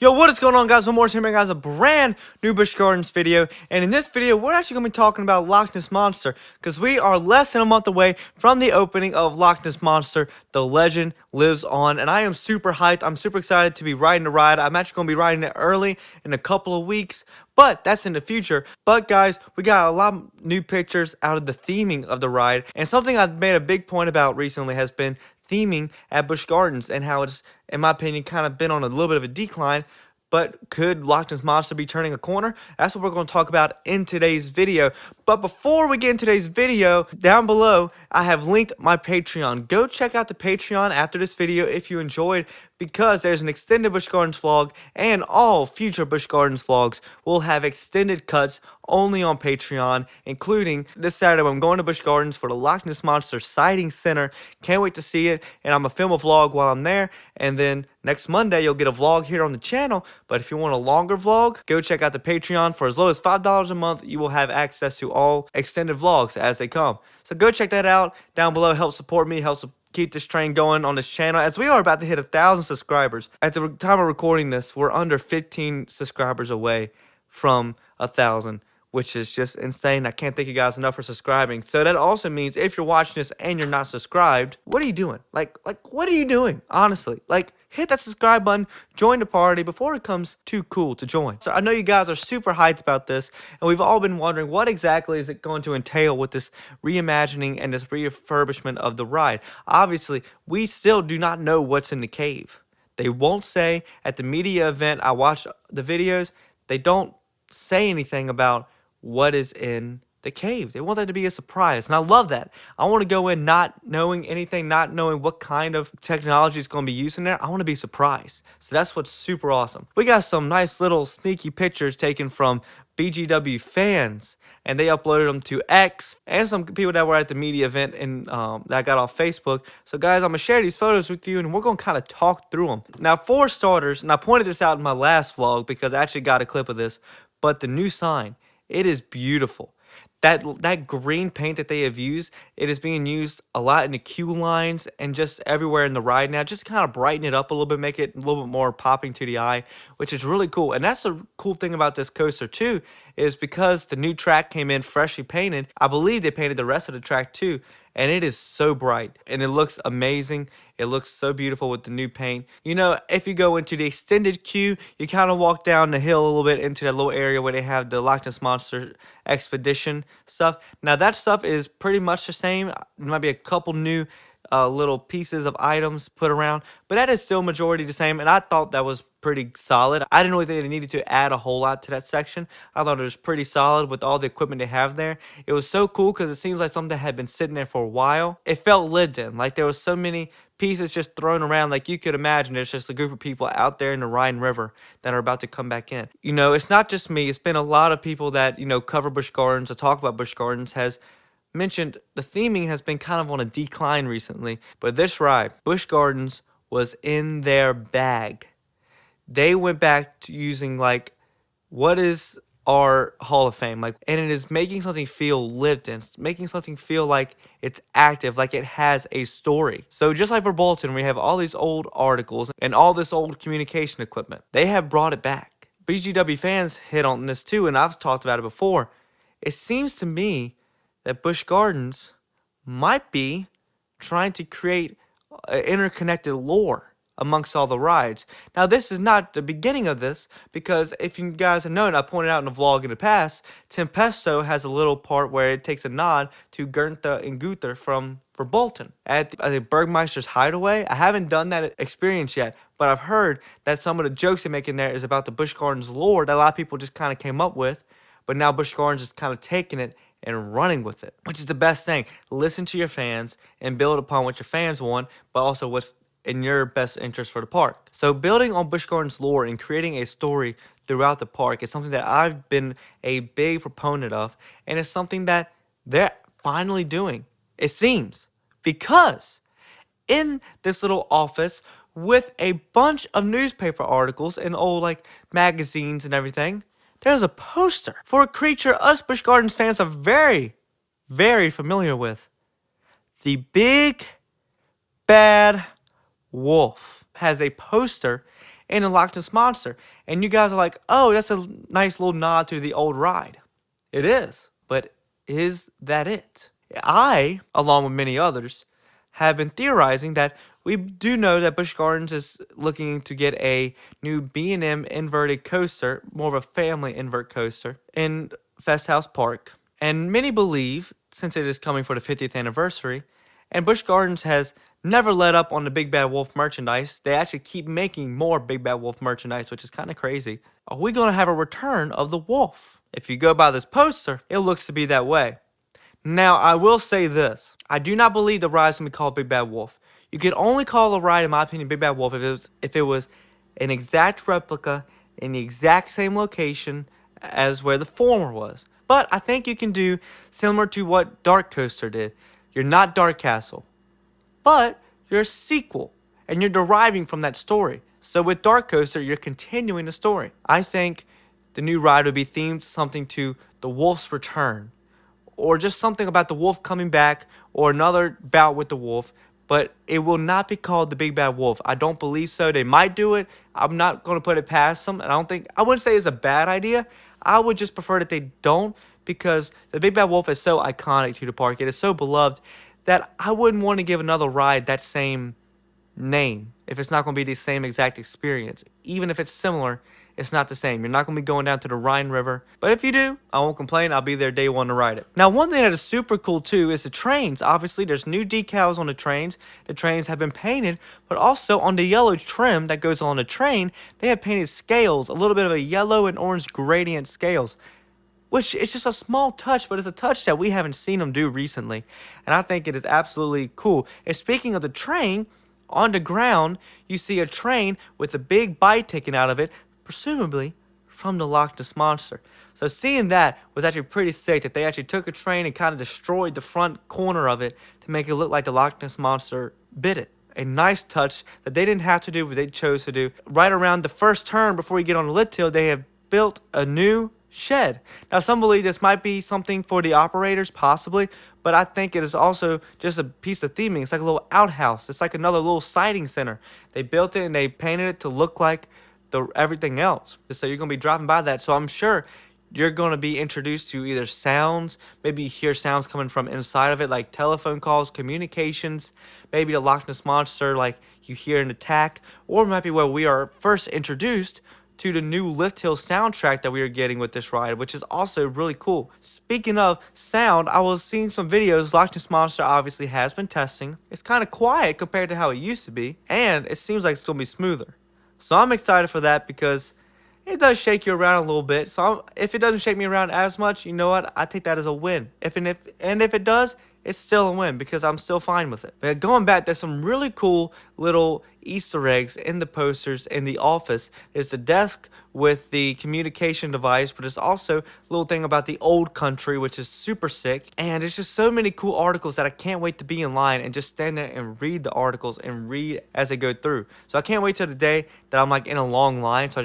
Yo, what is going on, guys? One more time, guys, a brand new Busch Gardens video. And in this video, we're actually going to be talking about Loch Ness Monster, because we are less than a month away from the opening of Loch Ness Monster. The legend lives on, and I am super hyped. I'm super excited to be riding the ride. I'm actually going to be riding it early in a couple of weeks, but that's in the future. But guys, we got a lot of new pictures out of the theming of the ride, and something I've made a big point about recently has been theming at Busch Gardens and how it's, in my opinion, kind of been on a little bit of a decline. But could Loch Ness Monster be turning a corner? That's what we're going to talk about in today's video. But before we get into today's video, down below, I have linked my Patreon. Go check out the Patreon after this video if you enjoyed, because there's an extended Busch Gardens vlog, and all future Busch Gardens vlogs will have extended cuts only on Patreon, including this Saturday when I'm going to Busch Gardens for the Loch Ness Monster Sighting Center. Can't wait to see it, and I'm going to film a vlog while I'm there, and then next Monday you'll get a vlog here on the channel. But if you want a longer vlog, go check out the Patreon. For as low as $5 a month, you will have access to all extended vlogs as they come. So go check that out down below. Help support me, help keep this train going on this channel, as we are about to hit 1,000 subscribers. At the time of recording this, we're under 15 subscribers away from 1,000, which is just insane. I can't thank you guys enough for subscribing. So that also means if you're watching this and you're not subscribed, what are you doing? Like what are you doing? Honestly, hit that subscribe button, join the party before it becomes too cool to join. So I know you guys are super hyped about this, and we've all been wondering what exactly is it going to entail with this reimagining and this refurbishment of the ride. Obviously, we still do not know what's in the cave. They won't say. At the media event, I watched the videos, they don't say anything about what is in the cave. They want that to be a surprise, and I love that. I want to go in not knowing anything, not knowing what kind of technology is going to be used in there. I want to be surprised. So that's what's super awesome. We got some nice little sneaky pictures taken from BGW fans, and they uploaded them to X, and some people that were at the media event and that got off Facebook. So guys, I'm going to share these photos with you, and we're going to kind of talk through them. Now, for starters, and I pointed this out in my last vlog because I actually got a clip of this, but the new sign, it is beautiful. That green paint that they have used, it is being used a lot in the queue lines and just everywhere in the ride now, just to kind of brighten it up a little bit, make it a little bit more popping to the eye, which is really cool. And that's the cool thing about this coaster too, is because the new track came in freshly painted. I believe they painted the rest of the track too, and it is so bright and it looks amazing. It looks so beautiful with the new paint. You know, if you go into the extended queue, you kind of walk down the hill a little bit into that little area where they have the Loch Ness Monster Expedition stuff. Now that stuff is pretty much the same. There might be a couple new little pieces of items put around, but that is still majority the same, and I thought that was pretty solid. I didn't really think they needed to add a whole lot to that section. I thought it was pretty solid with all the equipment they have there. It was so cool because it seems like something that had been sitting there for a while. It felt lived in, like there was so many pieces just thrown around. Like you could imagine there's just a group of people out there in the Rhine River that are about to come back in. You know, it's not just me. It's been a lot of people that, you know, cover Busch Gardens or talk about Busch Gardens has mentioned the theming has been kind of on a decline recently. But this ride, Busch Gardens, was in their bag. They went back to using what is our Hall of Fame, and it is making something feel lived in, making something feel like it's active, like it has a story. So just like for Bolton, we have all these old articles and all this old communication equipment. They have brought it back. BGW fans hit on this too, and I've talked about it before. It seems to me that Busch Gardens might be trying to create an interconnected lore amongst all the rides. Now, this is not the beginning of this, because if you guys have known, I pointed out in the vlog in the past, Tempesto has a little part where it takes a nod to Gernta and Gunther for Bolton. At the Burgmeister's Hideaway, I haven't done that experience yet, but I've heard that some of the jokes they make in there is about the Busch Gardens lore that a lot of people just kind of came up with, but now Busch Gardens is kind of taking it and running with it, which is the best thing. Listen to your fans and build upon what your fans want, but also what's in your best interest for the park. So building on Busch Gardens lore and creating a story throughout the park is something that I've been a big proponent of, and it's something that they're finally doing, it seems, because in this little office with a bunch of newspaper articles and old magazines and everything, there's a poster for a creature us Busch Gardens fans are very, very familiar with. The Big Bad Wolf has a poster in the Loch Ness Monster. And you guys are like, oh, that's a nice little nod to the old ride. It is, but is that it? I, along with many others, have been theorizing that we do know that Busch Gardens is looking to get a new B&M inverted coaster, more of a family invert coaster, in Fest House Park. And many believe, since it is coming for the 50th anniversary, and Busch Gardens has never let up on the Big Bad Wolf merchandise, they actually keep making more Big Bad Wolf merchandise, which is kind of crazy. Are we going to have a return of the wolf? If you go by this poster, it looks to be that way. Now, I will say this. I do not believe the ride is going to be called Big Bad Wolf. You could only call the ride, in my opinion, Big Bad Wolf if it was an exact replica in the exact same location as where the former was. But I think you can do similar to what Dark Coaster did. You're not Dark Castle, but you're a sequel, and you're deriving from that story. So with Dark Coaster, you're continuing the story. I think the new ride would be themed something to the wolf's return, or just something about the wolf coming back, or another bout with the wolf, but it will not be called the Big Bad Wolf. I don't believe so. They might do it. I'm not going to put it past them, and I wouldn't say it's a bad idea. I would just prefer that they don't, because the Big Bad Wolf is so iconic to the park. It is so beloved that I wouldn't want to give another ride that same name if it's not going to be the same exact experience. Even if it's similar, it's not the same. You're not going to be going down to the Rhine River. But if you do, I won't complain. I'll be there day one to ride it. Now, one thing that is super cool too is the trains. Obviously, there's new decals on the trains. The trains have been painted, but also on the yellow trim that goes on the train, they have painted scales, a little bit of a yellow and orange gradient scales, which is just a small touch, but it's a touch that we haven't seen them do recently. And I think it is absolutely cool. And speaking of the train, on the ground, you see a train with a big bite taken out of it, presumably from the Loch Ness Monster. So seeing that was actually pretty sick, that they actually took a train and kind of destroyed the front corner of it to make it look like the Loch Ness Monster bit it. A nice touch that they didn't have to do, but they chose to do. Right around the first turn before you get on the lit tail, they have built a new shed. Now, some believe this might be something for the operators, possibly, but I think it is also just a piece of theming. It's like a little outhouse. It's like another little sighting center. They built it and they painted it to look like everything else. So you're going to be driving by that. So I'm sure you're going to be introduced to either sounds, maybe you hear sounds coming from inside of it, like telephone calls, communications, maybe the Loch Ness Monster, like you hear an attack, or it might be where we are first introduced to the new Lift Hill soundtrack that we are getting with this ride, which is also really cool. Speaking of sound, I was seeing some videos Loch Ness Monster obviously has been testing. It's kind of quiet compared to how it used to be, and it seems like it's going to be smoother. So I'm excited for that because it does shake you around a little bit. So if it doesn't shake me around as much, you know what? I take that as a win. If it does, it's still a win because I'm still fine with it. But going back, there's some really cool little Easter eggs in the posters in the office. There's the desk with the communication device, but there's also a little thing about the old country, which is super sick. And there's just so many cool articles that I can't wait to be in line and just stand there and read the articles and read as they go through. So I can't wait till the day that I'm like in a long line, so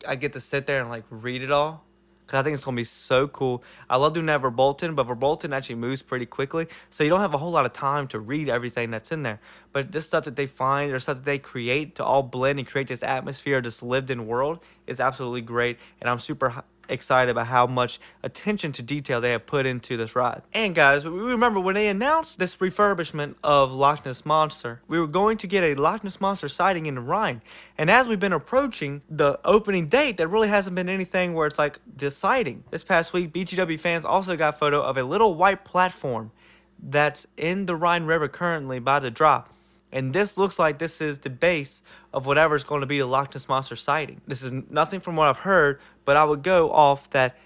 I get to sit there and like read it all. Because I think it's going to be so cool. I love doing that Verbolten, but Verbolten actually moves pretty quickly. So you don't have a whole lot of time to read everything that's in there. But this stuff that they find or stuff that they create to all blend and create this atmosphere, this lived-in world, is absolutely great. And I'm super excited about how much attention to detail they have put into this ride. And guys, we remember when they announced this refurbishment of Loch Ness Monster, we were going to get a Loch Ness Monster sighting in the Rhine. And as we've been approaching the opening date, there really hasn't been anything where it's like this sighting. This past week, BGW fans also got a photo of a little white platform that's in the Rhine River currently by the drop. And this looks like this is the base of whatever is going to be the Loch Ness Monster sighting. This is nothing from what I've heard, but I would go off that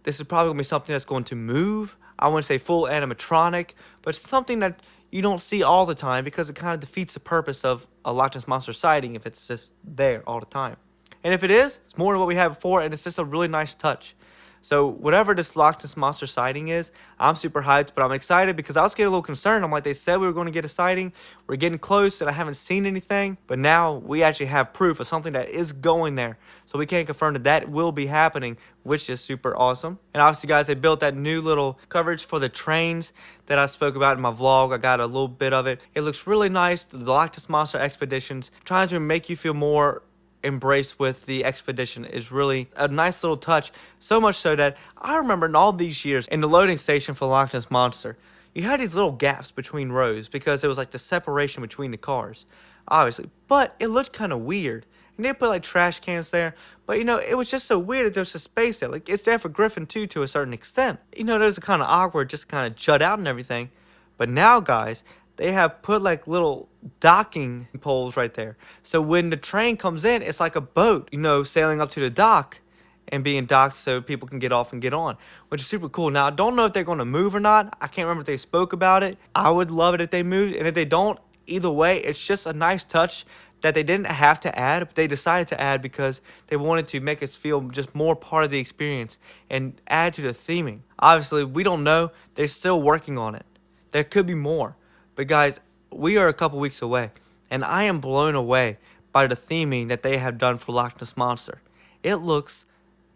this is probably going to be something that's going to move. I wouldn't say full animatronic, but something that you don't see all the time because it kind of defeats the purpose of a Loch Ness Monster sighting if it's just there all the time. And if it is, it's more than what we had before, and it's just a really nice touch. So whatever this Loch Ness Monster sighting is, I'm super hyped, but I'm excited because I was getting a little concerned. I'm like, they said we were going to get a sighting. We're getting close, and I haven't seen anything. But now we actually have proof of something that is going there. So we can confirm that that will be happening, which is super awesome. And obviously, guys, they built that new little coverage for the trains that I spoke about in my vlog. I got a little bit of it. It looks really nice. The Loch Ness Monster Expeditions, trying to make you feel more embraced with the expedition is really a nice little touch. So much so that I remember in all these years in the loading station for Loch Ness Monster, you had these little gaps between rows because it was like the separation between the cars, obviously. But it looked kind of weird. And they put like trash cans there. But you know, it was just so weird that there's a space there. Like it's there for Griffin too, to a certain extent. You know, there's a kind of awkward, just kind of jut out and everything. But now, guys, they have put like little docking poles right there. So when the train comes in, it's like a boat, you know, sailing up to the dock and being docked so people can get off and get on, which is super cool. Now, I don't know if they're going to move or not. I can't remember if they spoke about it. I would love it if they moved, and if they don't, either way, it's just a nice touch that they didn't have to add, but they decided to add because they wanted to make us feel just more part of the experience and add to the theming. Obviously, we don't know. They're still working on it. There could be more. But guys, we are a couple weeks away, and I am blown away by the theming that they have done for Loch Ness Monster. It looks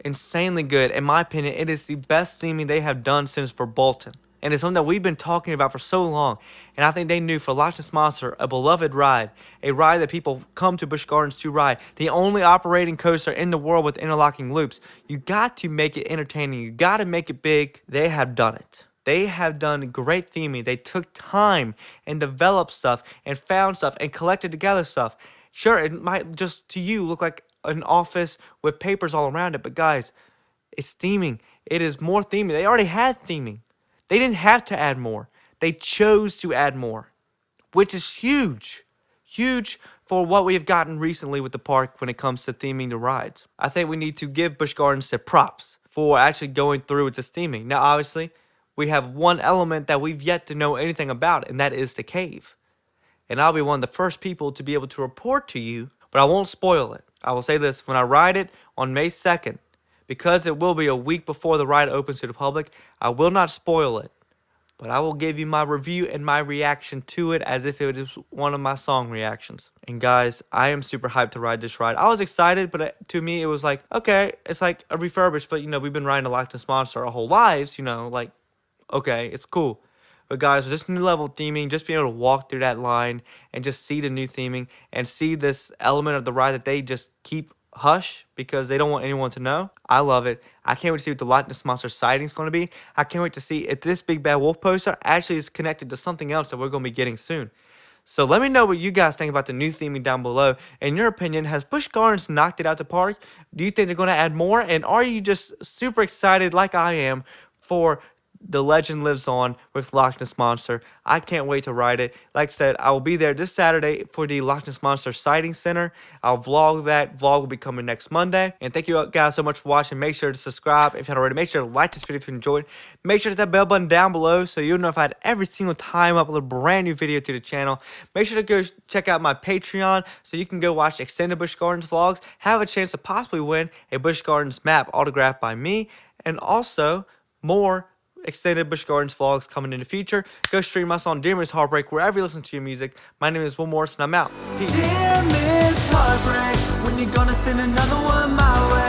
insanely good. In my opinion, it is the best theming they have done since for Bolton. And it's something that we've been talking about for so long. And I think they knew for Loch Ness Monster, a beloved ride, a ride that people come to Busch Gardens to ride, the only operating coaster in the world with interlocking loops, you got to make it entertaining. You got to make it big. They have done it. They have done great theming. They took time and developed stuff and found stuff and collected together stuff. Sure, it might just to you look like an office with papers all around it, but guys, it's theming. It is more theming. They already had theming. They didn't have to add more. They chose to add more, which is huge. Huge for what we have gotten recently with the park when it comes to theming the rides. I think we need to give Busch Gardens their props for actually going through with this theming. Now, obviously, we have one element that we've yet to know anything about, and that is the cave. And I'll be one of the first people to be able to report to you, but I won't spoil it. I will say this, when I ride it on May 2nd, because it will be a week before the ride opens to the public, I will not spoil it. But I will give you my review and my reaction to it as if it is one of my song reactions. And guys, I am super hyped to ride this ride. I was excited, but to me it was like, okay, it's like a refurbished, but you know, we've been riding the Loch Ness Monster our whole lives, you know, like, okay, it's cool. But guys, with this new level theming, just being able to walk through that line and just see the new theming and see this element of the ride that they just keep hush because they don't want anyone to know. I love it. I can't wait to see what the Loch Ness Monster sighting is going to be. I can't wait to see if this Big Bad Wolf poster actually is connected to something else that we're going to be getting soon. So let me know what you guys think about the new theming down below. In your opinion, has Busch Gardens knocked it out the park? Do you think they're going to add more? And are you just super excited like I am for The Legend Lives On with Loch Ness Monster? I can't wait to ride it. Like I said, I will be there this Saturday for the Loch Ness Monster Sighting Center. I'll vlog that. Vlog will be coming next Monday. And thank you guys so much for watching. Make sure to subscribe if you haven't already. Make sure to like this video if you enjoyed. Make sure to hit that bell button down below so you'll know if I had every single time I upload a brand new video to the channel. Make sure to go check out my Patreon so you can go watch extended Busch Gardens vlogs. Have a chance to possibly win a Busch Gardens map autographed by me. And also more extended Busch Gardens vlogs coming in the future. Go stream us on Dear Miss Heartbreak wherever you listen to your music. My name is Will Morris and I'm out. Peace. Dear Miss Heartbreak, when you gonna send another one my way?